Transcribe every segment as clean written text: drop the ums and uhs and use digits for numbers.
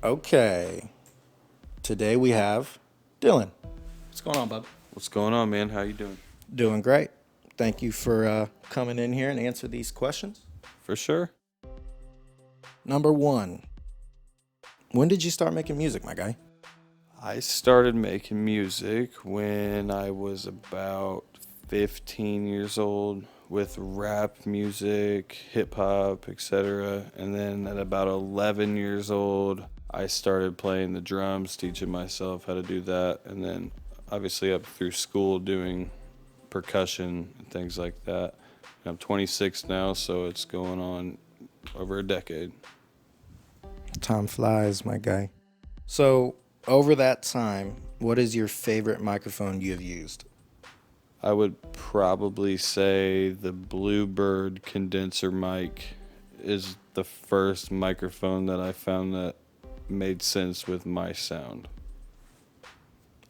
Okay. Today we have Dylan. What's going on, bub? What's going on, man? How you doing? Doing great. Thank you for coming in here and answer these questions. For sure. Number one, when did you start making music, my guy? I started making music when I was about 15 years old with rap music, hip hop, etc. And then at about 11 years old, I started playing the drums, teaching myself how to do that. And then obviously up through school doing percussion and things like that. I'm 26 now, so it's going on over a decade. Time flies, my guy. So, over that time, what is your favorite microphone you have used? I would probably say the Bluebird condenser mic is the first microphone that I found that made sense with my sound.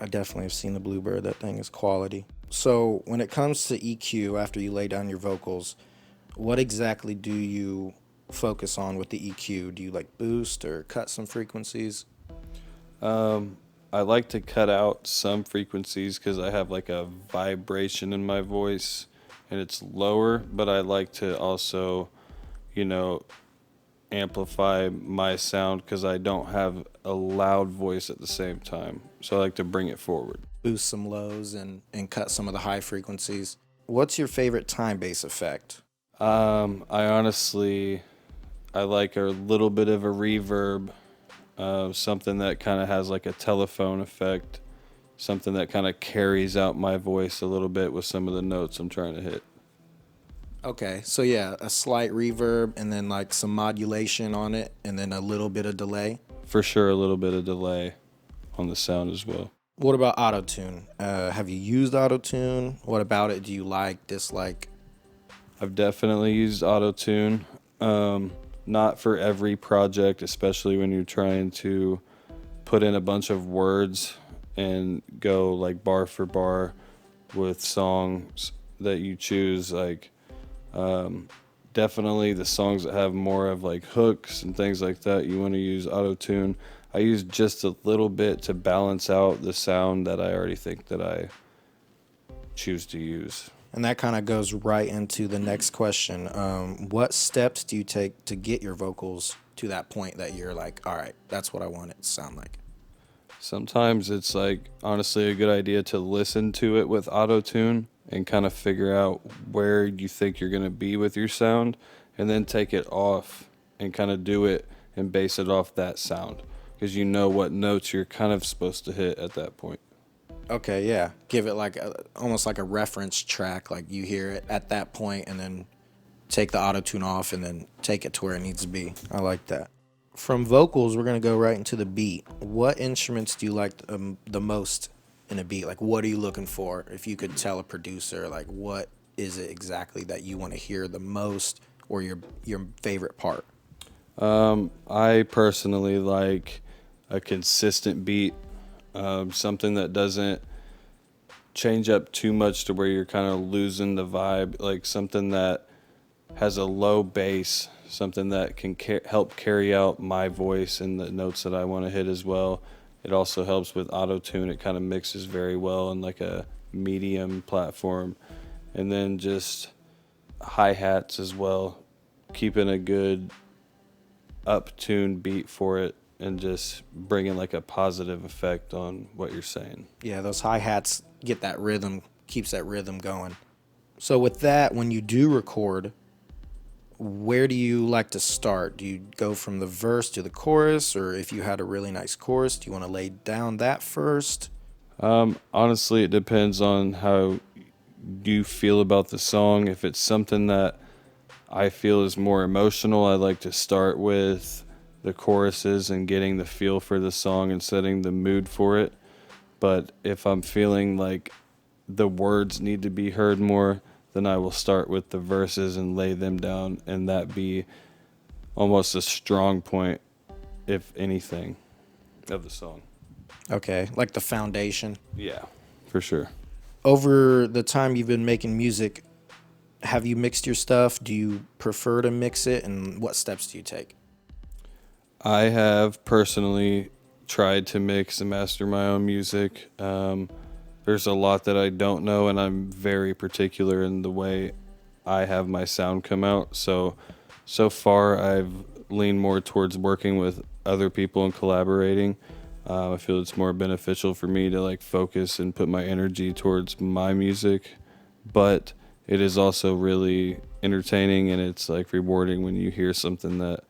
I definitely have seen the Bluebird. That thing is quality. So, when it comes to EQ, after you lay down your vocals, what exactly do you focus on with the EQ? Do you like boost or cut some frequencies? I like to cut out some frequencies because I have like a vibration in my voice and it's lower, but I like to also, you know, amplify my sound because I don't have a loud voice at the same time. So I like to bring it forward. Boost some lows and cut some of the high frequencies. What's your favorite time bass effect? I honestly, I like a little bit of a reverb, something that kind of has like a telephone effect, something that kind of carries out my voice a little bit with some of the notes I'm trying to hit. Okay, so yeah, a slight reverb and then like some modulation on it and then a little bit of delay. For sure, a little bit of delay on the sound as well. What about autotune? Have you used autotune? What about it do you like, dislike? I've definitely used autotune. Not for every project, especially when you're trying to put in a bunch of words and go like bar for bar with songs that you choose. Like, definitely the songs that have more of like hooks and things like that, you want to use autotune. I use just a little bit to balance out the sound that I already think that I choose to use. And that kind of goes right into the next question. What steps do you take to get your vocals to that point that you're like, all right, that's what I want it to sound like? Sometimes it's like honestly a good idea to listen to it with autotune and kind of figure out where you think you're going to be with your sound and then take it off and kind of do it and base it off that sound because you know what notes you're kind of supposed to hit at that point. Okay, yeah. Give it like almost like a reference track, like you hear it at that point and then take the auto tune off and then take it to where it needs to be. I like that. From vocals, we're going to go right into the beat. What instruments do you like the most in a beat? Like, what are you looking for? If you could tell a producer, like, what is it exactly that you want to hear the most or your favorite part? I personally like a consistent beat, something that doesn't change up too much to where you're kind of losing the vibe, like something that has a low bass, something that can help carry out my voice and the notes that I want to hit as well. It also helps with auto tune. It kind of mixes very well in like a medium platform. And then just hi-hats as well, keeping a good up-tuned beat for it and just bringing like a positive effect on what you're saying. Yeah, those hi-hats get that rhythm, keeps that rhythm going. So with that, when you do record, where do you like to start? Do you go from the verse to the chorus, or if you had a really nice chorus, do you want to lay down that first? Honestly, it depends on how you feel about the song. If it's something that I feel is more emotional, I like to start with the choruses and getting the feel for the song and setting the mood for it. But if I'm feeling like the words need to be heard more, then I will start with the verses and lay them down, and that be almost a strong point, if anything, of the song. Okay, like the foundation. Yeah, for sure. Over the time you've been making music, have you mixed your stuff? Do you prefer to mix it, and what steps do you take? I have personally tried to mix and master my own music. There's a lot that I don't know, and I'm very particular in the way I have my sound come out. So far, I've leaned more towards working with other people and collaborating. I feel it's more beneficial for me to like focus and put my energy towards my music, but it is also really entertaining and it's like rewarding when you hear something that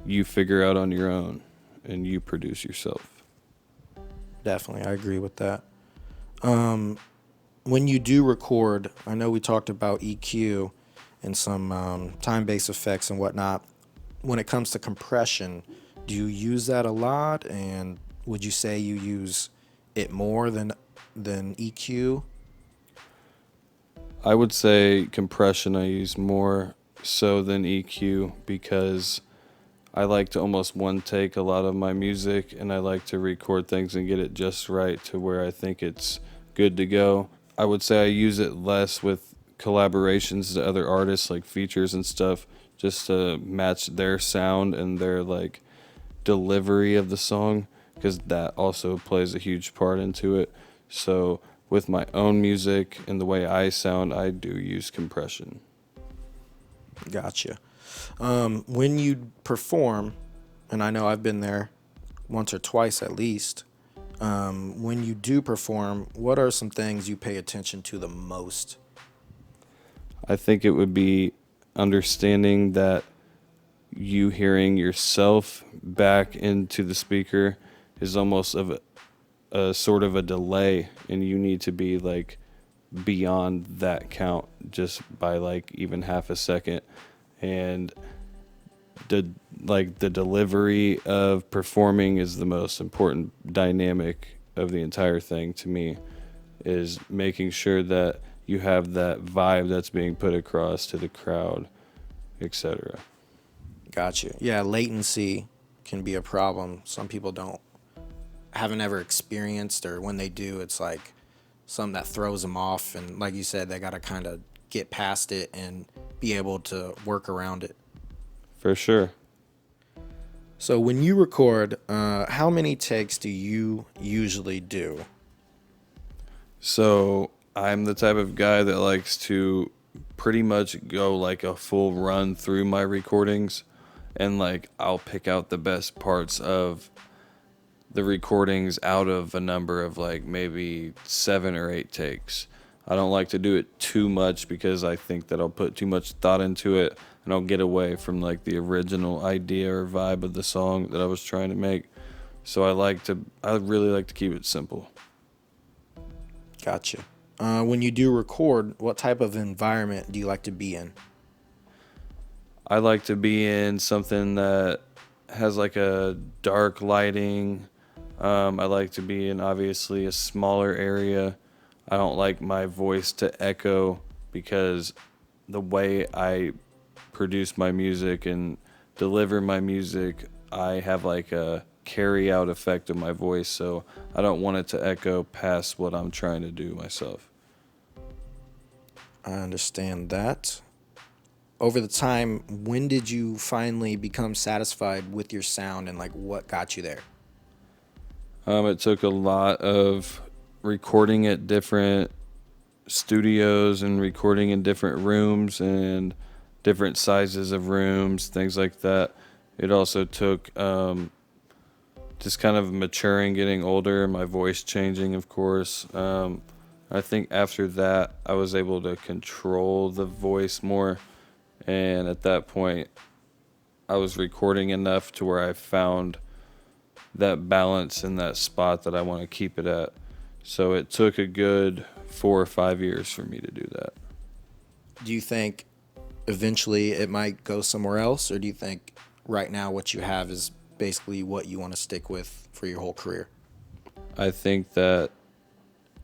you figure out on your own and you produce yourself. Definitely, I agree with that. When you do record, I know we talked about EQ and some time-based effects and whatnot. When it comes to compression, do you use that a lot? And would you say you use it more than EQ? I would say compression I use more so than EQ because I like to almost one take a lot of my music and I like to record things and get it just right to where I think it's good to go. I would say I use it less with collaborations to other artists like features and stuff just to match their sound and their like delivery of the song because that also plays a huge part into it. So with my own music and the way I sound, I do use compression. Gotcha. When you perform, and I know I've been there once or twice at least, when you do perform, what are some things you pay attention to the most? I think it would be understanding that you hearing yourself back into the speaker is almost of a sort of a delay, and you need to be like beyond that count just by like even half a second. And the delivery of performing is the most important dynamic of the entire thing to me, is making sure that you have that vibe that's being put across to the crowd, etc. Gotcha. Yeah, latency can be a problem. Some people haven't ever experienced, or when they do, it's like something that throws them off. And like you said, they got to kind of get past it and be able to work around it. For sure. So when you record, how many takes do you usually do? So I'm the type of guy that likes to pretty much go like a full run through my recordings, and like I'll pick out the best parts of the recordings out of a number of like maybe 7 or 8 takes. I don't like to do it too much because I think that I'll put too much thought into it and I'll get away from like the original idea or vibe of the song that I was trying to make. So I really like to keep it simple. Gotcha. When you do record, what type of environment do you like to be in? I like to be in something that has like a dark lighting. I like to be in obviously a smaller area. I don't like my voice to echo because the way I produce my music and deliver my music, I have like a carry out effect of my voice, so I don't want it to echo past what I'm trying to do myself. I understand that. Over the time, when did you finally become satisfied with your sound, and like what got you there? It took a lot of recording at different studios and recording in different rooms and different sizes of rooms, things like that. It also took just kind of maturing, getting older, my voice changing, of course. I think after that, I was able to control the voice more. And at that point, I was recording enough to where I found that balance in that spot that I want to keep it at. So it took a good 4 or 5 years for me to do that. Do you think eventually it might go somewhere else, or do you think right now what you have is basically what you want to stick with for your whole career? I think that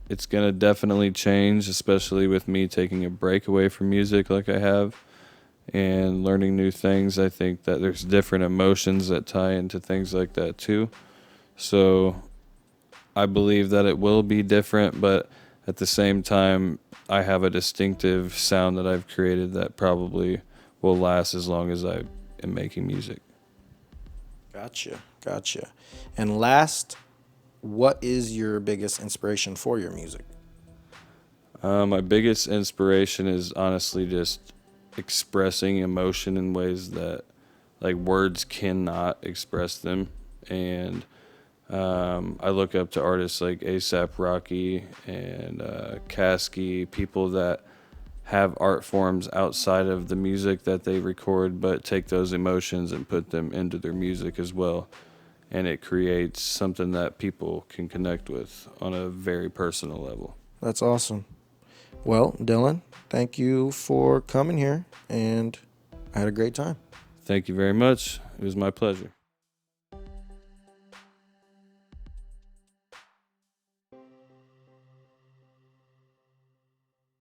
it's going to definitely change, especially with me taking a break away from music like I have and learning new things. I think that there's different emotions that tie into things like that too. So I believe that it will be different, but at the same time, I have a distinctive sound that I've created that probably will last as long as I am making music. Gotcha. And last, what is your biggest inspiration for your music? My biggest inspiration is honestly just expressing emotion in ways that like words cannot express them. And I look up to artists like ASAP Rocky and Kasky, people that have art forms outside of the music that they record, but take those emotions and put them into their music as well. And it creates something that people can connect with on a very personal level. That's awesome. Well, Dylan, thank you for coming here, and I had a great time. Thank you very much. It was my pleasure.